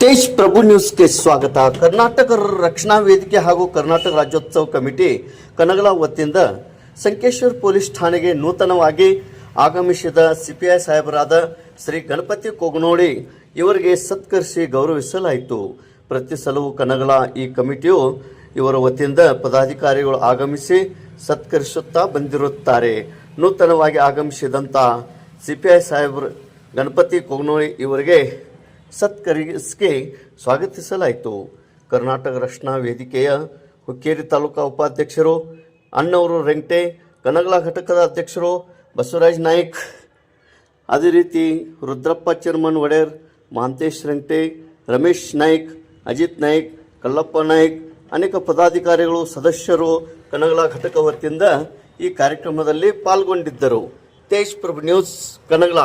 ತೇಜ್ ಪ್ರಭು ನ್ಯೂಸ್ಗೆ ಸ್ವಾಗತ. ಕರ್ನಾಟಕ ರಕ್ಷಣಾ ವೇದಿಕೆ ಹಾಗೂ ಕರ್ನಾಟಕ ರಾಜ್ಯೋತ್ಸವ ಕಮಿಟಿ ಕನಗಲ ವತಿಯಿಂದ ಸಂಕೇಶ್ವರ ಪೊಲೀಸ್ ಠಾಣೆಗೆ ನೂತನವಾಗಿ ಆಗಮಿಸಿದ ಸಿಪಿಐ ಸಾಹೇಬರಾದ ಶ್ರೀ ಗಣಪತಿ ಕೊಗನೋಳಿ ಇವರಿಗೆ ಸತ್ಕರಿಸಿ ಗೌರವಿಸಲಾಯಿತು. ಪ್ರತಿ ಸಲವೂ ಕನಗಲ ಈ ಕಮಿಟಿಯು ಇವರ ವತಿಯಿಂದ ಪದಾಧಿಕಾರಿಗಳು ಆಗಮಿಸಿ ಸತ್ಕರಿಸುತ್ತಾ ಬಂದಿರುತ್ತಾರೆ. ನೂತನವಾಗಿ ಆಗಮಿಸಿದಂಥ ಸಿಪಿಐ ಸಾಹೇಬರು ಗಣಪತಿ ಕೊಗನೋಳಿ ಇವರಿಗೆ ಸತ್ಕರಿಸಿಗೆ ಸ್ವಾಗತಿಸಲಾಯಿತು. ಕರ್ನಾಟಕ ರಕ್ಷಣಾ ವೇದಿಕೆಯ ಹುಕ್ಕೇರಿ ತಾಲೂಕಾ ಉಪಾಧ್ಯಕ್ಷರು ಅಣ್ಣವರು ರೆಂಗಟೆ, ಕನಗಲ ಘಟಕದ ಅಧ್ಯಕ್ಷರು ಬಸವರಾಜ್ ನಾಯ್ಕ್, ಅದೇ ರೀತಿ ರುದ್ರಪ್ಪ ಚರ್ಮನ್ ಒಡೆಯರ್, ಮಹಾಂತೇಶ್ ರೆಂಗಟೆ, ರಮೇಶ್ ನಾಯ್ಕ್, ಅಜಿತ್ ನಾಯ್ಕ್, ಕಲ್ಲಪ್ಪ ನಾಯ್ಕ್, ಅನೇಕ ಪದಾಧಿಕಾರಿಗಳು ಸದಸ್ಯರು ಕನಗಲ ಘಟಕ ವತಿಯಿಂದ ಈ ಕಾರ್ಯಕ್ರಮದಲ್ಲಿ ಪಾಲ್ಗೊಂಡಿದ್ದರು. ತೇಜ್ ಪ್ರಭು ನ್ಯೂಸ್, ಕನಗಲ.